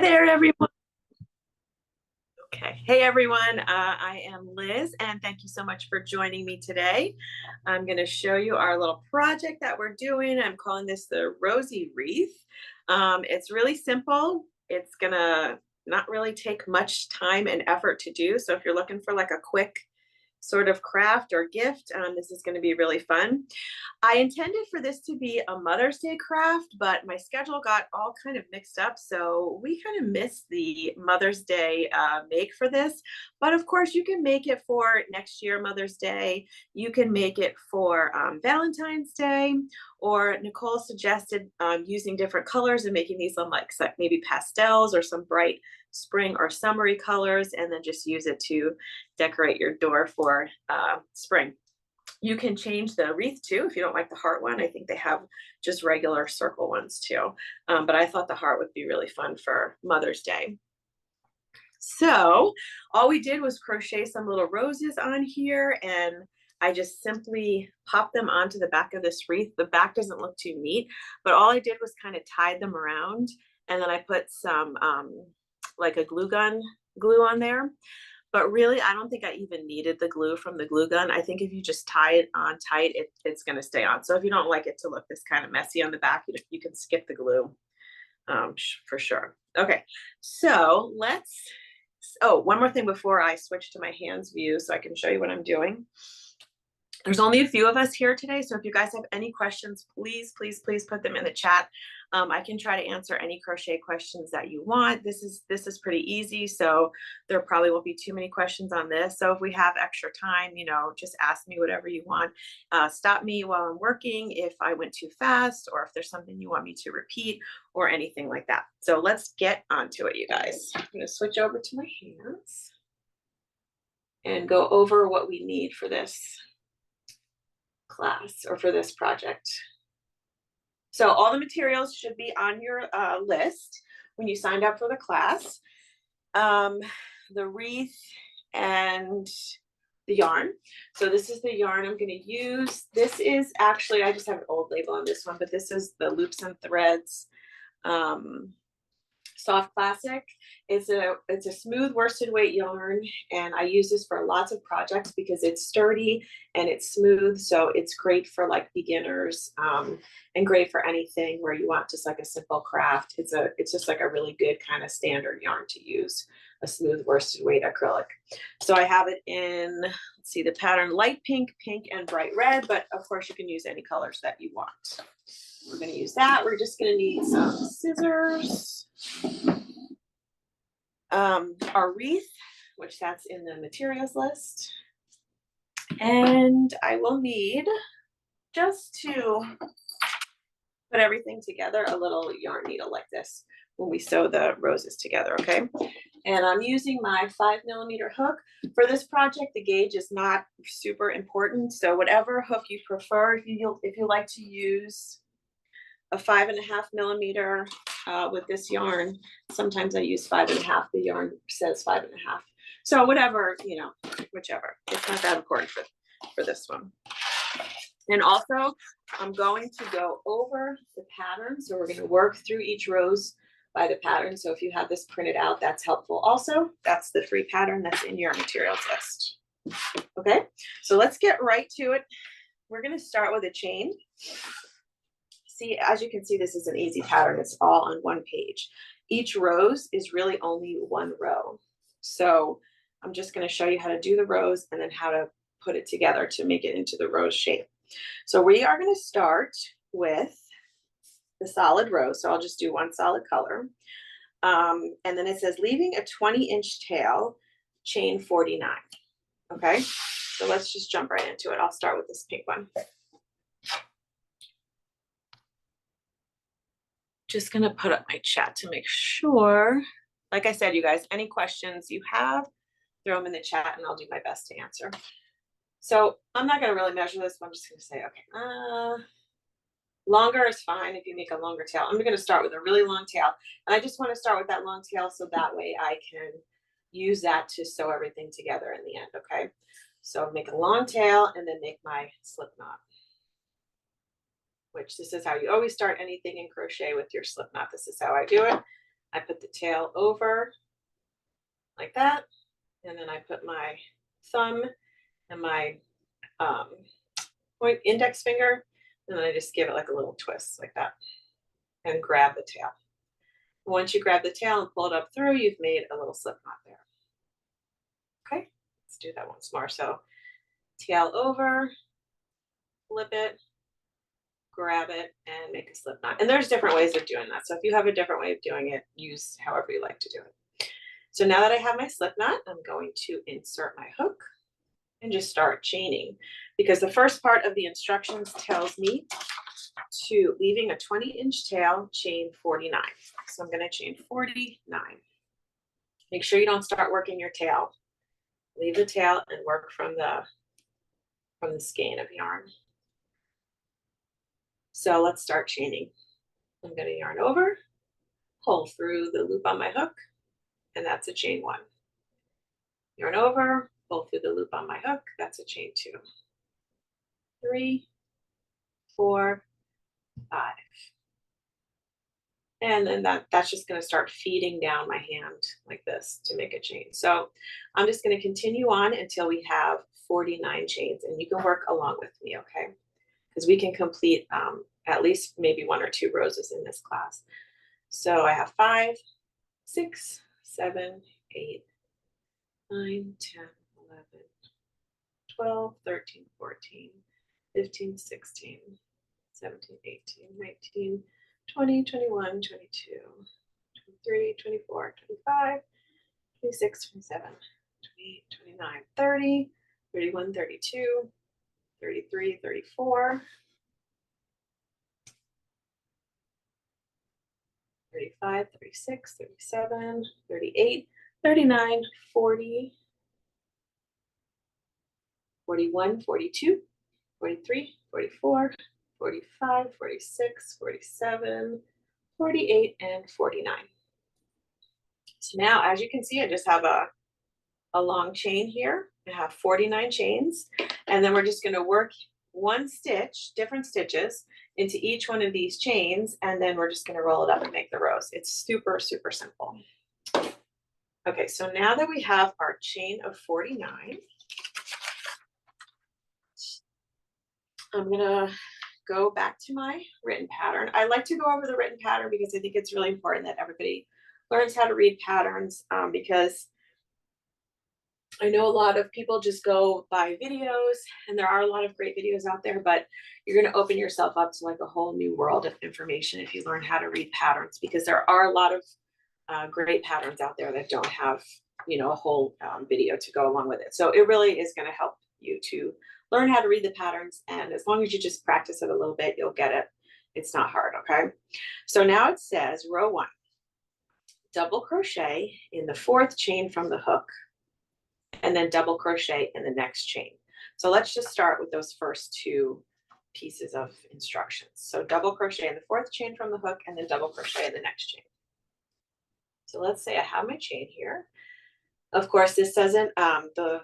there, everyone. Okay. Hey, everyone. I am Liz, and thank you so much for joining me today. I'm going to show you our little project that we're doing. I'm calling this the Rosie Wreath. It's really simple. It's going to not really take much time and effort to do. So if you're looking for like a quick sort of craft or gift, this is going to be really fun. I intended for this to be a Mother's Day craft, but my schedule got all kind of mixed up. So we kind of missed the Mother's Day make for this. But of course, you can make it for next year, Mother's Day. You can make it for Valentine's Day, or Nicole suggested using different colors and making these on like maybe pastels or some bright spring or summery colors, and then just use it to decorate your door for spring. You can change the wreath too if you don't like the heart one. I think they have just regular circle ones too. But I thought the heart would be really fun for Mother's Day. So all we did was crochet some little roses on here, and I just simply popped them onto the back of this wreath. The back doesn't look too neat, but all I did was kind of tie them around, and then I put some like a glue gun glue on there. But really, I don't think I even needed the glue from the glue gun. I think if you just tie it on tight, it's going to stay on. So if you don't like it to look this kind of messy on the back, you can skip the glue for sure. Okay, so one more thing before I switch to my hands view so I can show you what I'm doing. There's only a few of us here today, so if you guys have any questions, please put them in the chat. I can try to answer any crochet questions that you want. This is pretty easy, so there probably won't be too many questions on this. So if we have extra time, just ask me whatever you want. Stop me while I'm working if I went too fast, or if there's something you want me to repeat, or anything like that. So let's get onto it, you guys. I'm going to switch over to my hands and go over what we need for this class or for this project. So all the materials should be on your list when you signed up for the class. The wreath and the yarn. So this is the yarn I'm going to use. This is actually, I just have an old label on this one, but this is the Loops and Threads Soft Classic. It's a smooth worsted weight yarn, and I use this for lots of projects because it's sturdy and it's smooth. So it's great for like beginners, and great for anything where you want just like a simple craft. It's just like a really good kind of standard yarn to use, a smooth worsted weight acrylic. So I have it in, let's see, the pattern light pink, pink, and bright red, but of course you can use any colors that you want. We're going to use that. We're just going to need some scissors, our wreath, which that's in the materials list, and I will need, just to put everything together, a little yarn needle like this when we sew the roses together. Okay, and I'm using my 5mm hook for this project. The gauge is not super important, so whatever hook you prefer. If you like to use a 5.5mm with this yarn, sometimes I use 5.5. The yarn says 5.5. So whatever, whichever. It's not that important for this one. And also, I'm going to go over the pattern. So we're going to work through each rose by the pattern. So if you have this printed out, that's helpful. Also, that's the free pattern that's in your materials list. Okay, so let's get right to it. We're going to start with a chain. See, as you can see, this is an easy pattern. It's all on one page. Each rose is really only one row. So I'm just going to show you how to do the rose and then how to put it together to make it into the rose shape. So we are going to start with the solid rose. So I'll just do one solid color. And then it says leaving a 20-inch tail, chain 49. Okay, so let's just jump right into it. I'll start with this pink one. Just going to put up my chat to make sure. Like I said, you guys, any questions you have, throw them in the chat and I'll do my best to answer. So I'm not going to really measure this, but I'm just going to say, okay, longer is fine if you make a longer tail. I'm going to start with a really long tail. And I just want to start with that long tail so that way I can use that to sew everything together in the end, okay? So make a long tail and then make my slip knot, which this is how you always start anything in crochet with your slip knot. This is how I do it. I put the tail over like that, and then I put my thumb and my point index finger, and then I just give it like a little twist like that and grab the tail. Once you grab the tail and pull it up through, you've made a little slip knot there. Okay, let's do that once more. So tail over, flip it, grab it, and make a slip knot. And there's different ways of doing that. So if you have a different way of doing it, use however you like to do it. So now that I have my slip knot, I'm going to insert my hook and just start chaining, because the first part of the instructions tells me to leaving a 20-inch tail, chain 49. So I'm going to chain 49. Make sure you don't start working your tail. Leave the tail and work from the skein of yarn. So let's start chaining. I'm going to yarn over, pull through the loop on my hook, and that's a chain 1. Yarn over, pull through the loop on my hook, that's a chain 2. 3, 4, 5. And then that's just going to start feeding down my hand like this to make a chain. So I'm just going to continue on until we have 49 chains, and you can work along with me, okay? Because we can complete at least maybe 1 or 2 roses in this class. So I have 5, 6, 7, 8, 9, 10, 11, 12, 13, 14, 15, 16, 17, 18, 19, 20, 21, 22, 23, 24, 25, 26, 27, 28, 29, 30, 31, 32, 33, 34, 35, 36, 37, 38, 39, 40, 41, 42, 43, 44, 45, 46, 47, 48, and 49. So now, as you can see, I just have a long chain here. I have 49 chains, and then we're just going to work one stitch, different stitches, into each one of these chains, and then we're just going to roll it up and make the rose. It's super, super simple. Okay, so now that we have our chain of 49, I'm gonna go back to my written pattern. I like to go over the written pattern because I think it's really important that everybody learns how to read patterns, because I know a lot of people just go by videos, and there are a lot of great videos out there, but you're going to open yourself up to like a whole new world of information if you learn how to read patterns, because there are a lot of great patterns out there that don't have, you know, a whole video to go along with it. So it really is going to help you to learn how to read the patterns, and as long as you just practice it a little bit, you'll get it. It's not hard, okay? So now it says row 1, double crochet in the 4th chain from the hook, and then double crochet in the next chain. So let's just start with those first 2 pieces of instructions. So double crochet in the 4th chain from the hook, and then double crochet in the next chain. So let's say I have my chain here. Of course, this doesn't, the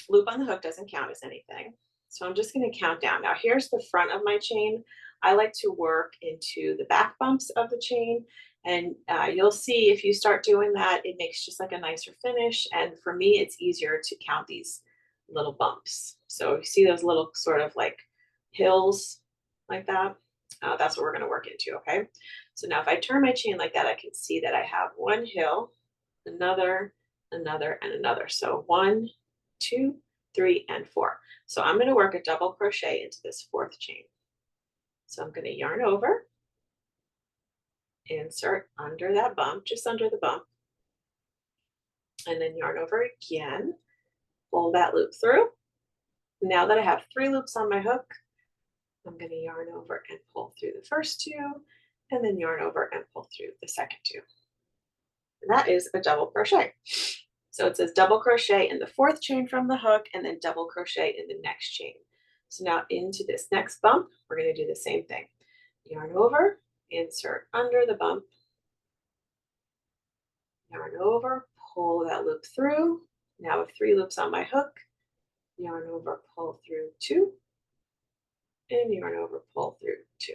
loop on the hook doesn't count as anything. So I'm just going to count down. Now here's the front of my chain. I like to work into the back bumps of the chain. And you'll see if you start doing that, it makes just like a nicer finish. And for me, it's easier to count these little bumps. So you see those little sort of like hills like that. That's what we're going to work into, okay? So now if I turn my chain like that, I can see that I have 1 hill, another, another, and another. So 1, 2, 3, and 4. So I'm going to work a double crochet into this 4th chain. So I'm going to yarn over, insert under that bump, just under the bump, and then yarn over again, pull that loop through. Now that I have 3 loops on my hook, I'm going to yarn over and pull through the first 2, and then yarn over and pull through the second 2. And that is a double crochet. So it says double crochet in the 4th chain from the hook, and then double crochet in the next chain. So now into this next bump, we're going to do the same thing. Yarn over, insert under the bump, yarn over, pull that loop through. Now with 3 loops on my hook, yarn over, pull through 2, and yarn over, pull through 2.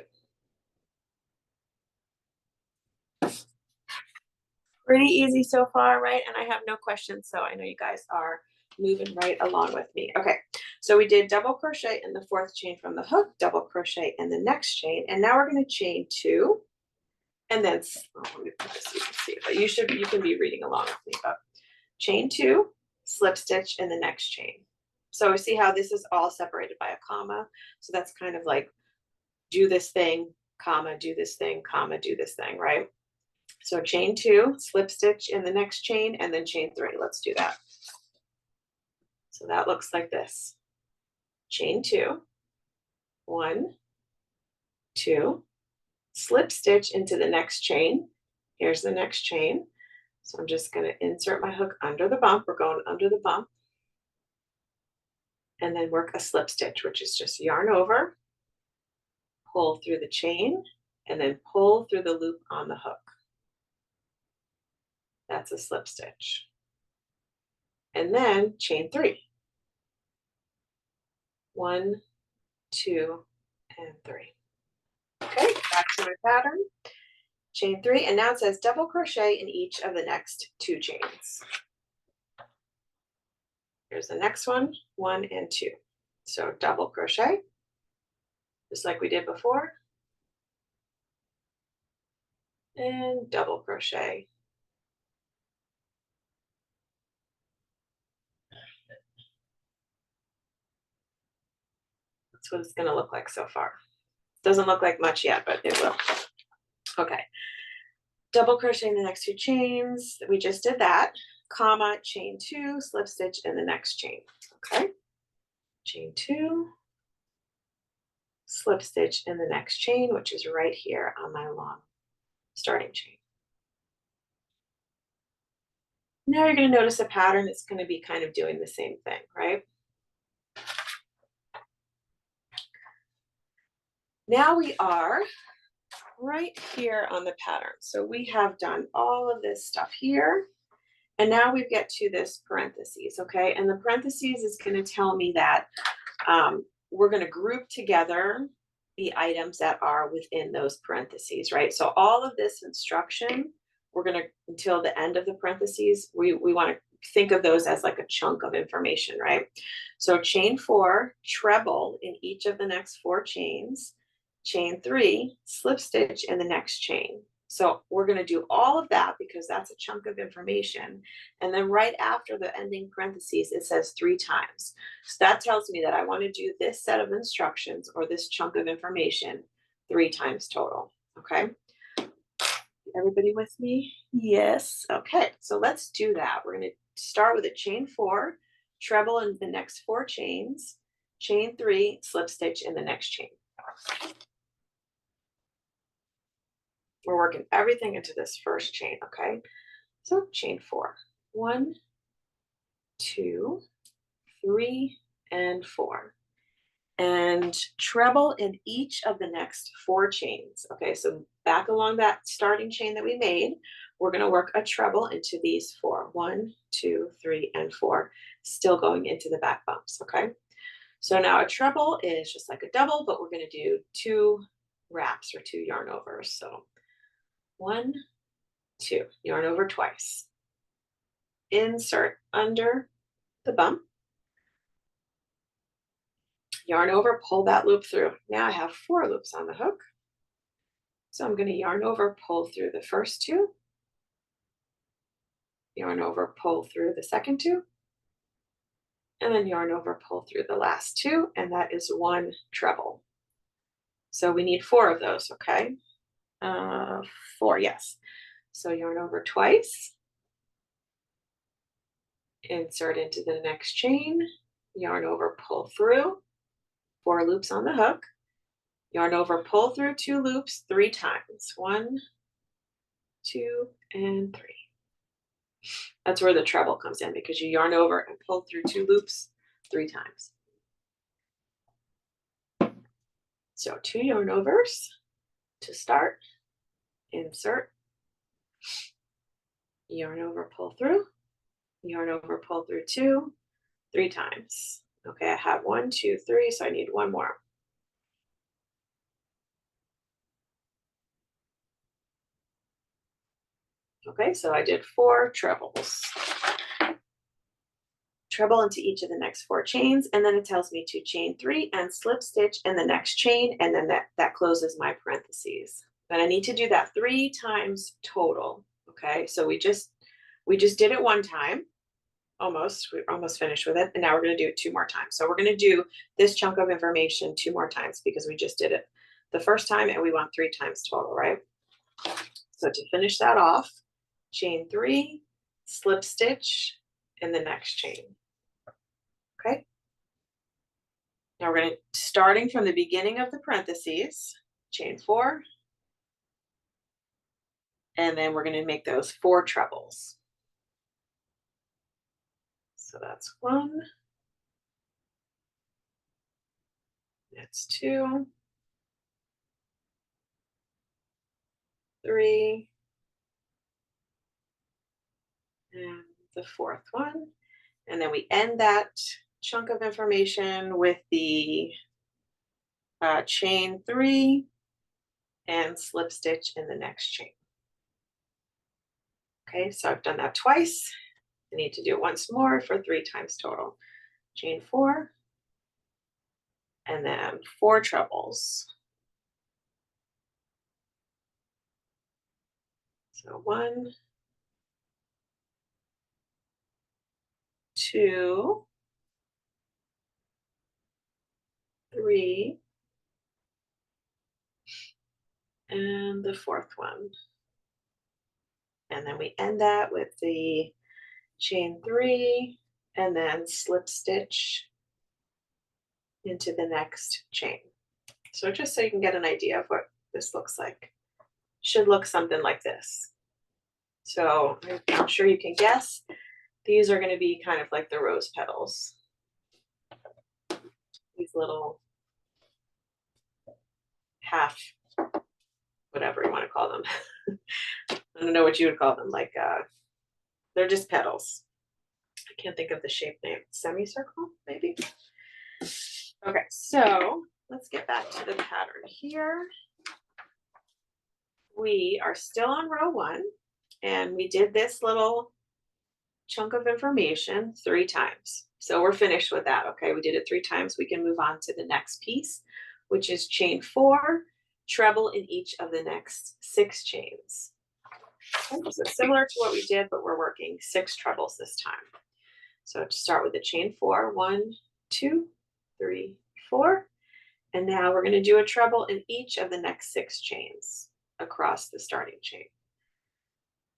Pretty easy so far, right? And I have no questions, so I know you guys are moving right along with me. Okay, so we did double crochet in the fourth chain from the hook, double crochet in the next chain, and now we're going to chain two, and then let me put this so you can see. But you can be reading along with me. But chain two, slip stitch in the next chain. So we see how this is all separated by a comma. So that's kind of like do this thing, comma, do this thing, comma, do this thing, right? So chain two, slip stitch in the next chain, and then chain three. Let's do that. So that looks like this. Chain two, one, two, slip stitch into the next chain. Here's the next chain. So I'm just going to insert my hook under the bump. We're going under the bump. And then work a slip stitch, which is just yarn over, pull through the chain, and then pull through the loop on the hook. That's a slip stitch. And then chain three. One, two, and three. Okay, back to my pattern. Chain three, and now it says double crochet in each of the next two chains. Here's the next one, one and two. So double crochet, just like we did before. And double crochet. That's what it's going to look like so far. Doesn't look like much yet, but it will. Okay. Double crochet in the next two chains. We just did that. Comma, chain two, slip stitch in the next chain. Okay. Chain two, slip stitch in the next chain, which is right here on my long starting chain. Now you're going to notice a pattern that's going to be kind of doing the same thing, right? Now we are right here on the pattern. So we have done all of this stuff here. And now we get to this parentheses, okay? And the parentheses is going to tell me that we're going to group together the items that are within those parentheses, right? So all of this instruction, we're going to, until the end of the parentheses, we want to think of those as like a chunk of information, right? So chain four, treble in each of the next four chains. Chain three, slip stitch in the next chain. So we're going to do all of that because that's a chunk of information. And then right after the ending parentheses, it says 3 times. So that tells me that I want to do this set of instructions or this chunk of information 3 times total. Okay. Everybody with me? Yes. Okay. So let's do that. We're going to start with a chain 4, treble in the next 4 chains, chain 3, slip stitch in the next chain. We're working everything into this first chain, okay? So chain 4, 1, 2, 3, and 4. And treble in each of the next 4 chains. Okay, so back along that starting chain that we made, we're going to work a treble into these 4. 1, 2, 3, and 4, still going into the back bumps, okay? So now a treble is just like a double, but we're going to do 2 wraps or 2 yarn overs. So 1, 2, yarn over twice. Insert under the bump. Yarn over, pull that loop through. Now I have 4 loops on the hook. So I'm going to yarn over, pull through the first 2. Yarn over, pull through the second 2. And then yarn over, pull through the last 2. And that is 1 treble. So we need 4 of those, okay? 4, yes. So yarn over twice. Insert into the next chain. Yarn over, pull through. 4 loops on the hook. Yarn over, pull through 2 loops 3 times. 1, 2, and 3. That's where the treble comes in because you yarn over and pull through 2 loops 3 times. So 2 yarn overs to start. Insert. Yarn over, pull through. Yarn over, pull through 2, 3 times. Okay, I have 1, 2, 3, so I need 1 more. Okay, so I did 4 trebles. Treble into each of the next 4 chains, and then it tells me to chain 3 and slip stitch in the next chain, and then that closes my parentheses. But I need to do that 3 times total. Okay, so we just did it one time, we're almost finished with it, and now we're going to do it 2 more times. So we're going to do this chunk of information 2 more times because we just did it the first time, and we want 3 times total, right? So to finish that off, chain 3, slip stitch in the next chain. Okay. Now we're going to, starting from the beginning of the parentheses, chain 4, and then we're going to make those 4 trebles. So that's 1, that's 2, 3, and the 4th one. And then we end that chunk of information with the chain 3 and slip stitch in the next chain. Okay, so I've done that twice. I need to do it once more for 3 times total. Chain 4, and then 4 trebles. So 1, 2, 3, and the 4th one. And then we end that with the chain 3 and then slip stitch into the next chain. So just so you can get an idea of what this looks like. Should look something like this. So I'm sure you can guess. These are going to be kind of like the rose petals. These little half, whatever you want to call them. I don't know what you would call them. Like, they're just petals. I can't think of the shape name. Semicircle, maybe? Okay, so let's get back to the pattern here. We are still on row 1, and we did this little chunk of information 3 times. So we're finished with that. Okay, we did it 3 times. We can move on to the next piece, which is chain 4, treble in each of the next 6 chains. Okay, so similar to what we did, but we're working 6 trebles this time. So to start with the chain 4, 1, 2, 3, 4. And now we're going to do a treble in each of the next 6 chains across the starting chain.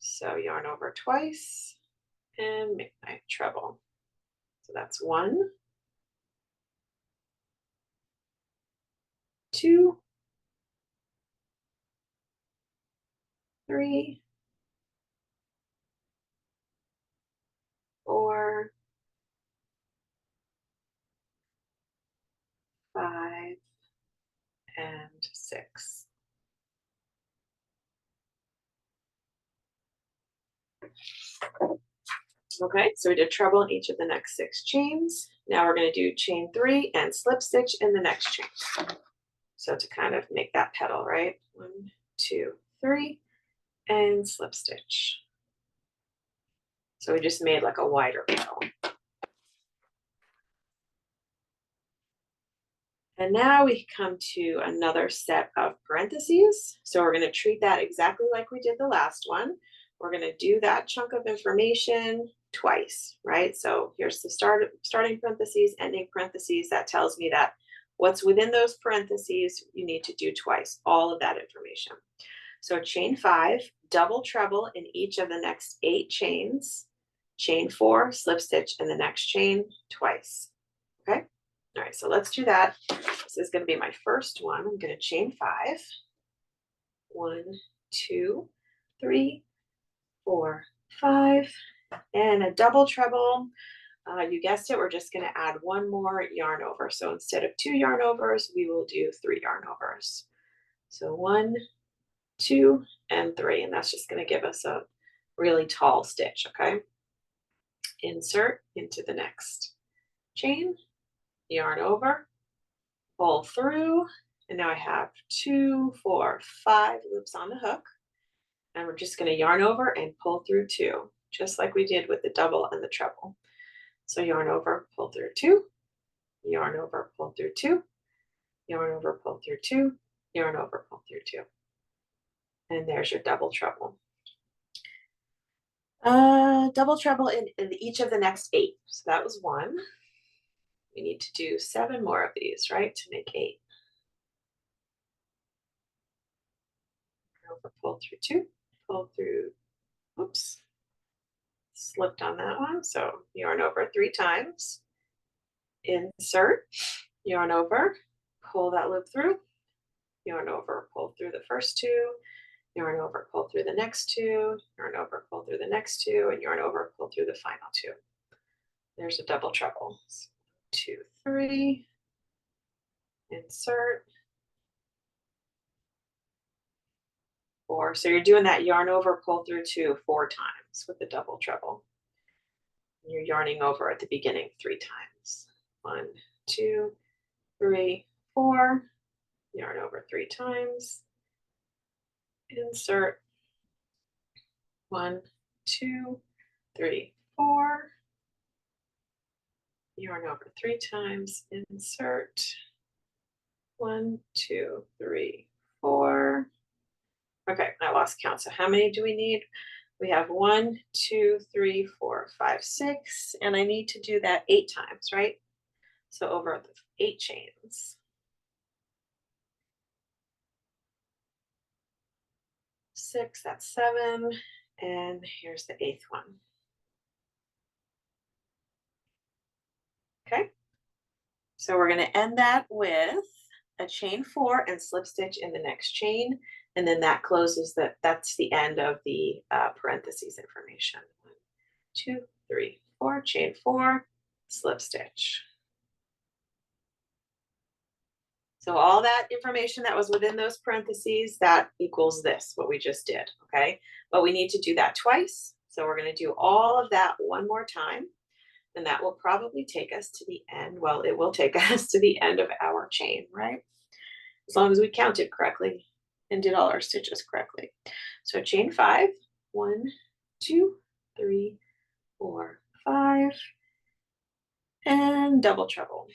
So yarn over twice and make my treble. So that's 1, 2, 3, 4, 5, and 6. Okay, so we did treble in each of the next 6 chains. Now we're going to do chain 3 and slip stitch in the next chain. So to kind of make that petal, right? 1, 2, 3, and slip stitch. So we just made like a wider petal. And now we come to another set of parentheses. So we're going to treat that exactly like we did the last one. We're going to do that chunk of information twice, right? So here's the starting parentheses, ending parentheses. That tells me that what's within those parentheses, you need to do twice, all of that information. So chain 5, double treble in each of the next 8 chains. Chain 4, slip stitch in the next chain twice. Okay? All right, so let's do that. This is going to be my first one. I'm going to chain 5. 1, 2, 3, 4, 5, and a double treble. You guessed it, we're just going to add 1 more yarn over. So instead of 2 yarn overs, we will do 3 yarn overs. So 1, 2, and 3, and that's just going to give us a really tall stitch, okay? Insert into the next chain, yarn over, pull through, and now I have 2, 4, 5 loops on the hook. And we're just going to yarn over and pull through 2, just like we did with the double and the treble. So yarn over, pull through 2, yarn over, pull through 2, yarn over, pull through 2, yarn over, pull through 2. And there's your double treble. Double treble in each of the next 8. So that was 1. We need to do 7 more of these, right, to make 8. Over, pull through 2, pull through, oops, slipped on that one. So yarn over 3 times, insert, yarn over, pull that loop through, yarn over, pull through the first 2, yarn over, pull through the next 2, yarn over, pull through the next 2, and yarn over, pull through the final 2. There's a double treble. 2, 3, insert, 4. So you're doing that yarn over, pull through 2 4 times with the double treble. You're yarning over at the beginning 3 times. 1, 2, 3, 4. Yarn over 3 times. Insert. 1, 2, 3, 4. Yarn over 3 times. Insert. 1, 2, 3, 4. Okay, I lost count. So how many do we need? We have 1, 2, 3, 4, 5, 6, and I need to do that 8 times, right? So over the 8 chains. 6, that's 7, and here's the 8th one. Okay, so we're going to end that with a chain 4 and slip stitch in the next chain, and then that closes that's the end of the parentheses information. 1, 2, 3, 4, chain 4, slip stitch. So all that information that was within those parentheses, that equals this, what we just did, okay? But we need to do that twice. So we're going to do all of that one more time, and that will probably take us to the end. Well, it will take us to the end of our chain, right? As long as we counted correctly and did all our stitches correctly. So chain 5, 1, 2, 3, 4, 5, and double treble.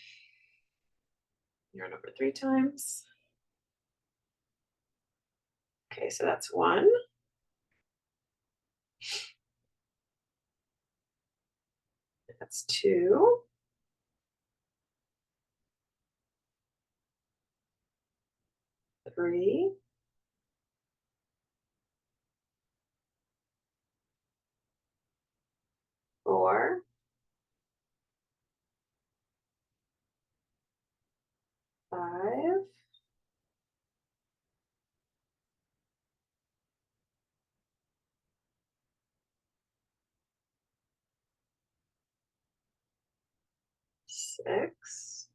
Yarn over 3 times. Okay, so that's 1. That's 2. Three. 4. 5. 6.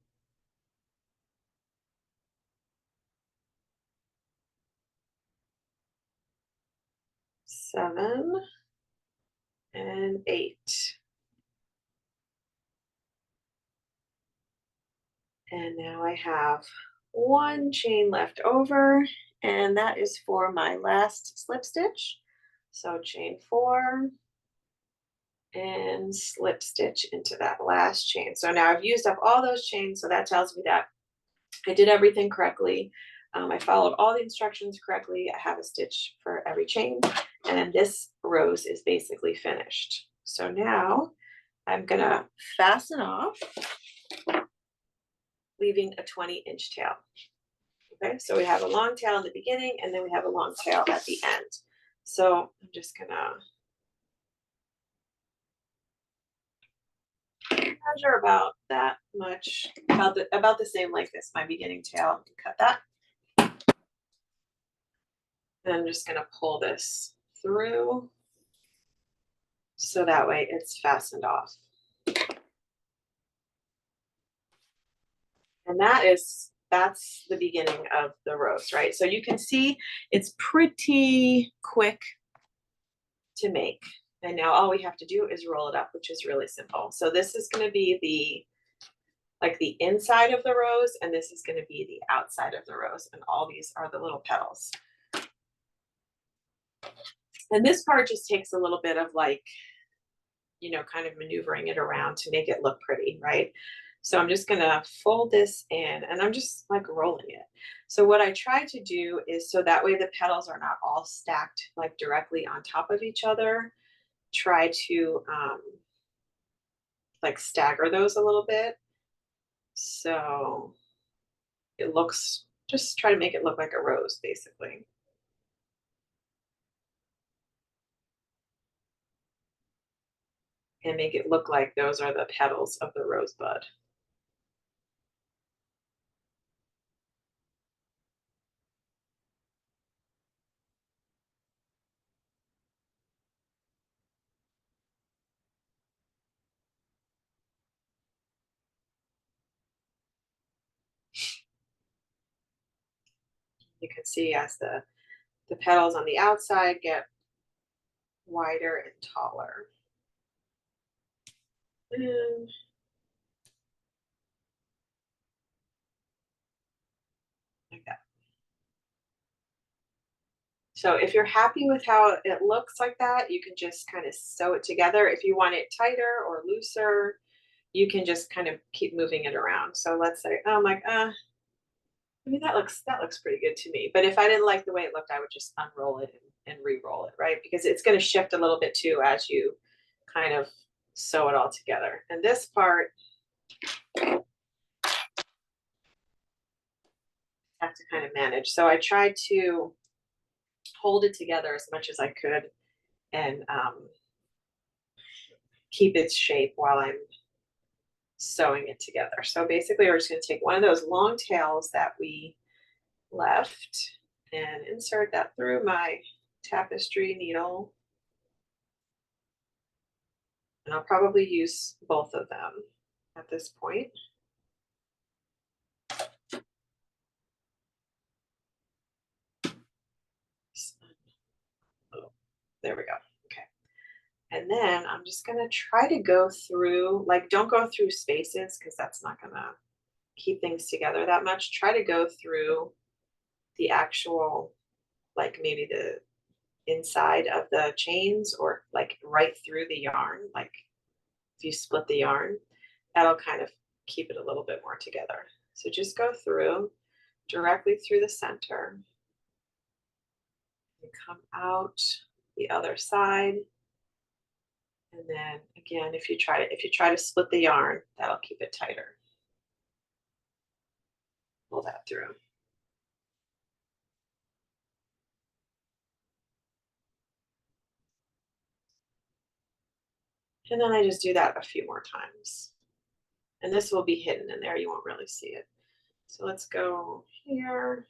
7. And 8. And now I have 1 chain left over, and that is for my last slip stitch. So chain 4 and slip stitch into that last chain. So now I've used up all those chains, so that tells me that I did everything correctly. I followed all the instructions correctly. I have a stitch for every chain, and then this rose is basically finished. So now I'm gonna fasten off, leaving a 20-inch tail. Okay, so we have a long tail in the beginning, and then we have a long tail at the end. So I'm just gonna measure about that much, about the same length as my beginning tail. Cut that. And I'm just gonna pull this through so that way it's fastened off. And that's the beginning of the rose, right? So you can see it's pretty quick to make. And now all we have to do is roll it up, which is really simple. So this is going to be the inside of the rose, and this is going to be the outside of the rose, and all these are the little petals. And this part just takes a little bit of like, kind of maneuvering it around to make it look pretty, right? So I'm just gonna fold this in and I'm just like rolling it. So what I try to do is so that way the petals are not all stacked like directly on top of each other. Try to like stagger those a little bit. So it looks, just try to make it look like a rose basically. And make it look like those are the petals of the rosebud. You can see as the petals on the outside get wider and taller. And like that. So if you're happy with how it looks like that, you can just kind of sew it together. If you want it tighter or looser, you can just kind of keep moving it around. So let's say, oh, I'm like, I mean, that looks pretty good to me. But if I didn't like the way it looked, I would just unroll it and re-roll it, right? Because it's going to shift a little bit too as you kind of sew it all together. And this part, I have to kind of manage. So I tried to hold it together as much as I could and keep its shape while I'm sewing it together. So basically we're just going to take one of those long tails that we left and insert that through my tapestry needle. And I'll probably use both of them at this point. Oh, there we go. Okay. And then I'm just going to try to go through, like, don't go through spaces because that's not going to keep things together that much. Try to go through the actual, like maybe the inside of the chains or like right through the yarn. Like if you split the yarn, that'll kind of keep it a little bit more together. So just go through directly through the center and come out the other side. And then again, if you try to split the yarn, that'll keep it tighter. Pull that through. And then I just do that a few more times. And this will be hidden in there. You won't really see it. So let's go here.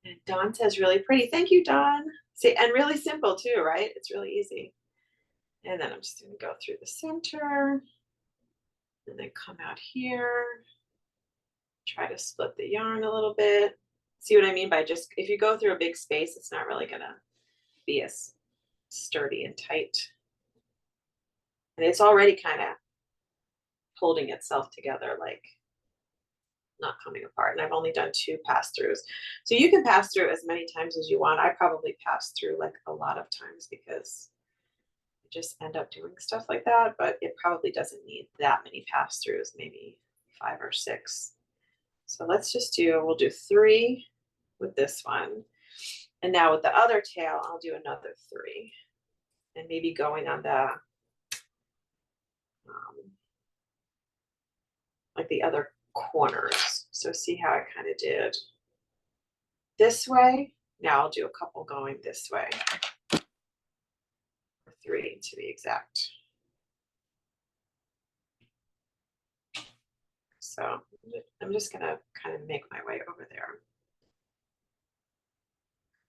And Dawn says really pretty. Thank you, Dawn. See, and really simple too, right? It's really easy. And then I'm just going to go through the center and then come out here. Try to split the yarn a little bit. See what I mean by just, if you go through a big space, it's not really going to be as sturdy and tight. And it's already kind of holding itself together, like not coming apart. And I've only done 2 pass-throughs. So you can pass through as many times as you want. I probably pass through like a lot of times because I just end up doing stuff like that, but it probably doesn't need that many pass-throughs, maybe 5 or 6. So let's just we'll do 3 with this one. And now with the other tail, I'll do another 3. And maybe going on the, like the other corners. So see how I kind of did this way. Now I'll do a couple going this way. 3 to be exact. So I'm just gonna kind of make my way over there.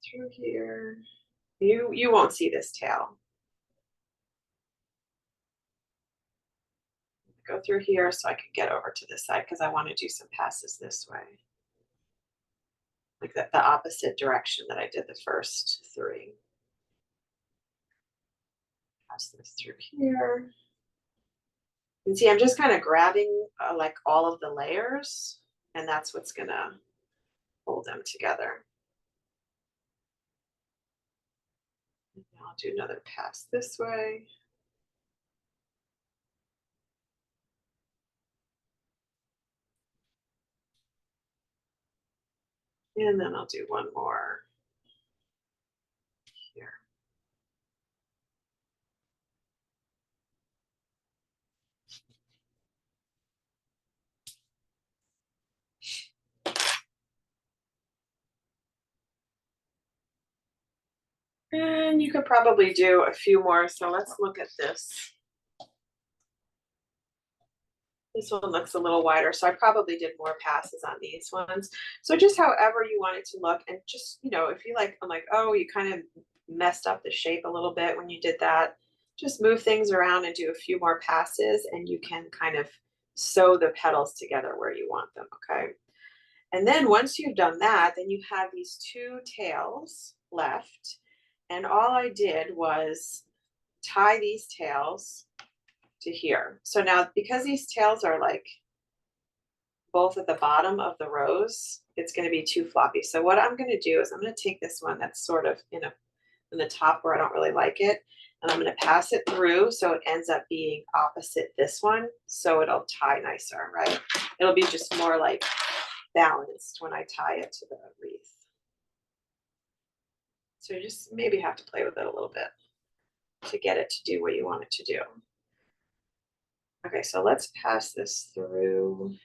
Through here. You won't see this tail. Go through here so I can get over to this side because I want to do some passes this way. Like the opposite direction that I did the first 3. Pass this through here. And see, I'm just kind of grabbing like all of the layers, and that's what's gonna hold them together. do another pass this way. And then I'll do one more here. And you could probably do a few more. So let's look at this. This one looks a little wider, so I probably did more passes on these ones. So just however you want it to look, and just, you know, if you like, I'm like, oh, you kind of messed up the shape a little bit when you did that, just move things around and do a few more passes, and you can kind of sew the petals together where you want them, okay? And then once you've done that, then you have these two tails left, and all I did was tie these tails to here. So now, because these tails are like both at the bottom of the rose, it's going to be too floppy. So what I'm going to do is I'm going to take this one that's sort of in the top where I don't really like it, and I'm going to pass it through so it ends up being opposite this one, so it'll tie nicer, right? It'll be just more like balanced when I tie it to the wreath. So you just maybe have to play with it a little bit to get it to do what you want it to do. Okay, so let's pass this through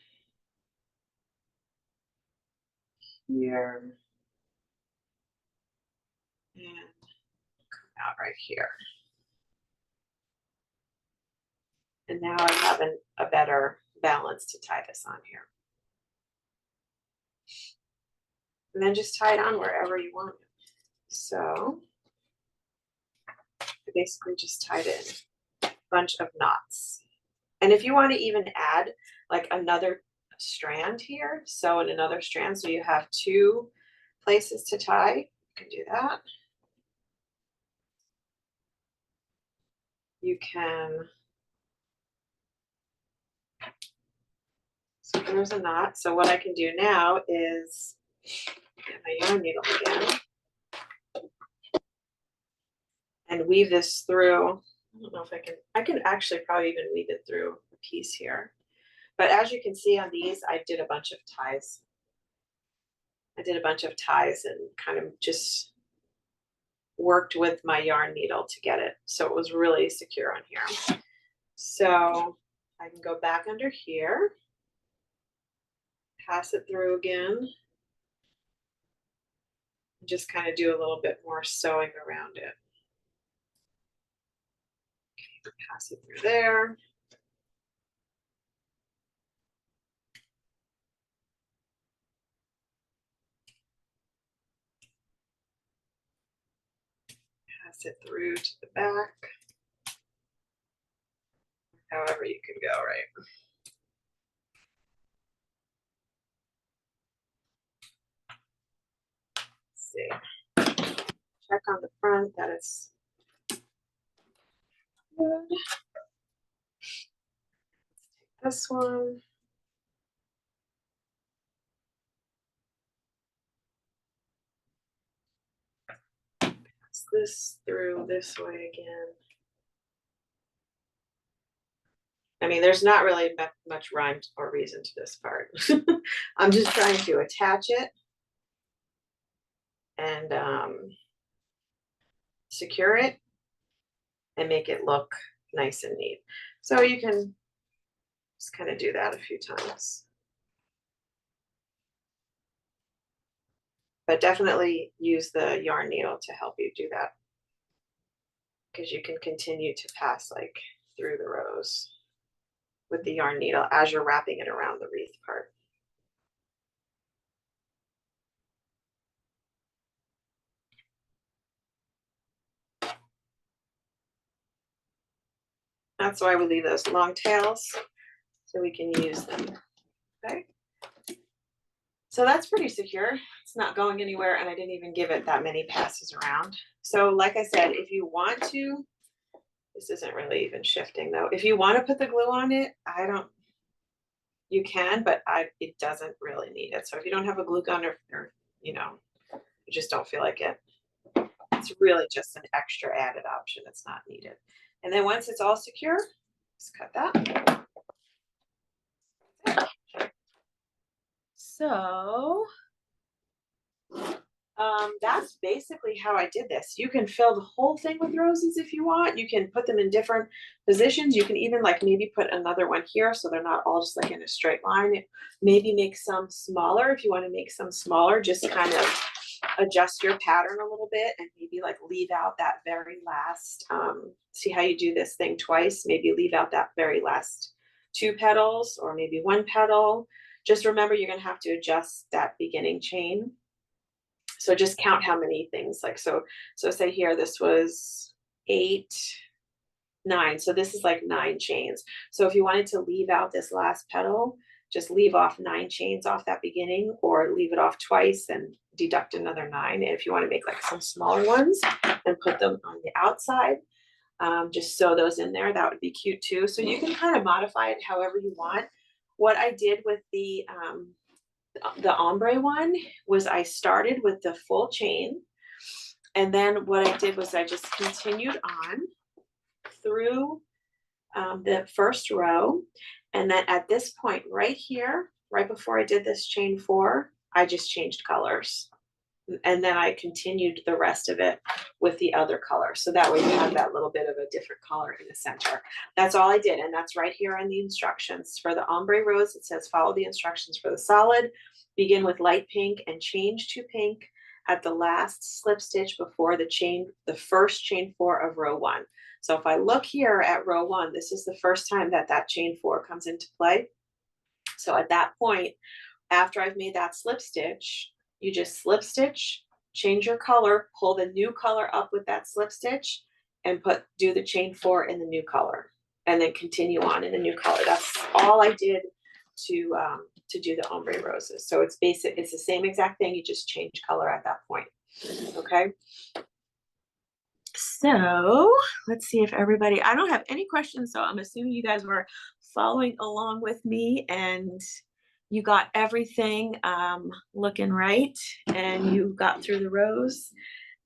here and come out right here. And now I have a better balance to tie this on here. And then just tie it on wherever you want it. So I basically just tied in a bunch of knots. And if you want to even add like another strand here, sew in another strand so you have two places to tie, you can do that. You can, so there's a knot. So what I can do now is get my yarn needle again and weave this through. I don't know if I can actually probably even weave it through a piece here. But as you can see on these, I did a bunch of ties. I did a bunch of ties and kind of just worked with my yarn needle to get it so it was really secure on here. So I can go back under here, pass it through again, and just kind of do a little bit more sewing around it. Okay, pass it through there. Pass it through to the back. However you can go, right? Let's see. Check on the front that it's good. This one. Pass this through this way again. I mean, there's not really much rhyme or reason to this part. I'm just trying to attach it and secure it and make it look nice and neat. So you can just kind of do that a few times. But definitely use the yarn needle to help you do that, because you can continue to pass like through the rows with the yarn needle as you're wrapping it around the wreath part. That's why we leave those long tails so we can use them. Okay. So that's pretty secure. It's not going anywhere, and I didn't even give it that many passes around. So like I said, if you want to, this isn't really even shifting though. If you want to put the glue on it, you can, but it doesn't really need it. So if you don't have a glue gun or you know, you just don't feel like it, it's really just an extra added option. It's not needed. And then once it's all secure, just cut that. So that's basically how I did this. You can fill the whole thing with roses if you want. You can put them in different positions. You can even like maybe put another one here so they're not all just like in a straight line. Maybe make some smaller. If you want to make some smaller, just kind of adjust your pattern a little bit and maybe like leave out that very last, see how you do this thing twice, maybe leave out that very last 2 petals or maybe 1 petal. Just remember you're going to have to adjust that beginning chain. So just count how many things, like, so say here, this was 8, 9. So this is like 9 chains. So if you wanted to leave out this last petal, just leave off 9 chains off that beginning, or leave it off twice and deduct another 9. And if you want to make like some smaller ones and put them on the outside, just sew those in there. That would be cute too. So you can kind of modify it however you want. What I did with the ombre one was I started with the full chain, and then what I did was I just continued on through the first row, and then at this point right here, right before I did this chain 4, I just changed colors, and then I continued the rest of it with the other color, so that way you have that little bit of a different color in the center. That's all I did, and that's right here in the instructions. For the ombre rose, it says follow the instructions for the solid. Begin with light pink and change to pink at the last slip stitch before the first chain 4 of row 1. So if I look here at row 1, this is the first time that chain 4 comes into play. So at that point, after I've made that slip stitch, you just slip stitch, change your color, pull the new color up with that slip stitch, and do the chain 4 in the new color, and then continue on in the new color. That's all I did to do the ombre roses. So it's basic, it's the same exact thing, you just change color at that point. Okay. So let's see if everybody, I don't have any questions, so I'm assuming you guys were following along with me and you got everything looking right, and you got through the rows,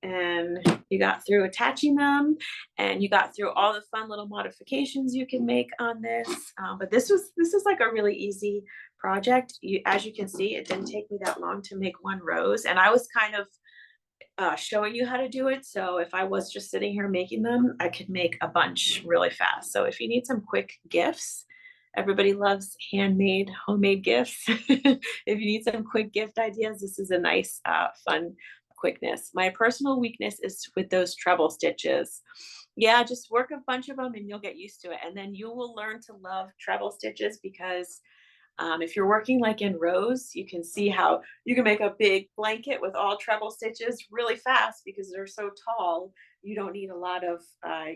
and you got through attaching them, and you got through all the fun little modifications you can make on this. But this is like a really easy project. As you can see, it didn't take me that long to make 1 rose, and I was kind of showing you how to do it. So if I was just sitting here making them, I could make a bunch really fast. So if you need some quick gifts, everybody loves handmade, homemade gifts. If you need some quick gift ideas, this is a nice, fun quickness. My personal weakness is with those treble stitches. Yeah, just work a bunch of them and you'll get used to it. And then you will learn to love treble stitches, because if you're working like in rows, you can see how you can make a big blanket with all treble stitches really fast because they're so tall. You don't need a lot of,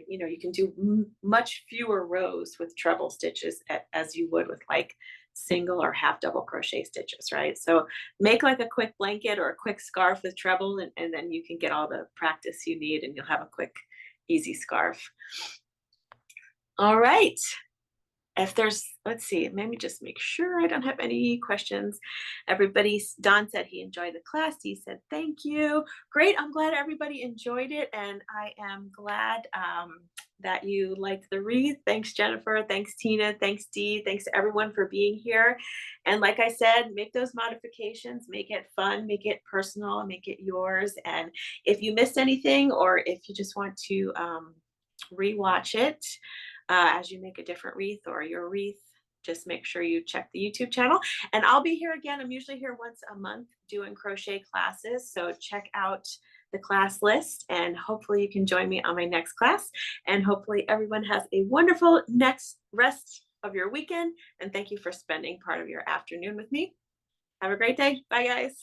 you can do much fewer rows with treble stitches as you would with like single or half double crochet stitches, right? So make like a quick blanket or a quick scarf with treble, and then you can get all the practice you need and you'll have a quick, easy scarf. All right. If there's, let's see, maybe just make sure I don't have any questions. Don said he enjoyed the class. He said, thank you. Great. I'm glad everybody enjoyed it. And I am glad that you liked the wreath. Thanks, Jennifer. Thanks, Tina. Thanks, Dee. Thanks to everyone for being here. And like I said, make those modifications, make it fun, make it personal, make it yours. And if you missed anything, or if you just want to rewatch it, as you make a different wreath or your wreath, just make sure you check the YouTube channel. And I'll be here again. I'm usually here once a month doing crochet classes. So check out the class list, and hopefully you can join me on my next class. And hopefully everyone has a wonderful next rest of your weekend. And thank you for spending part of your afternoon with me. Have a great day. Bye, guys.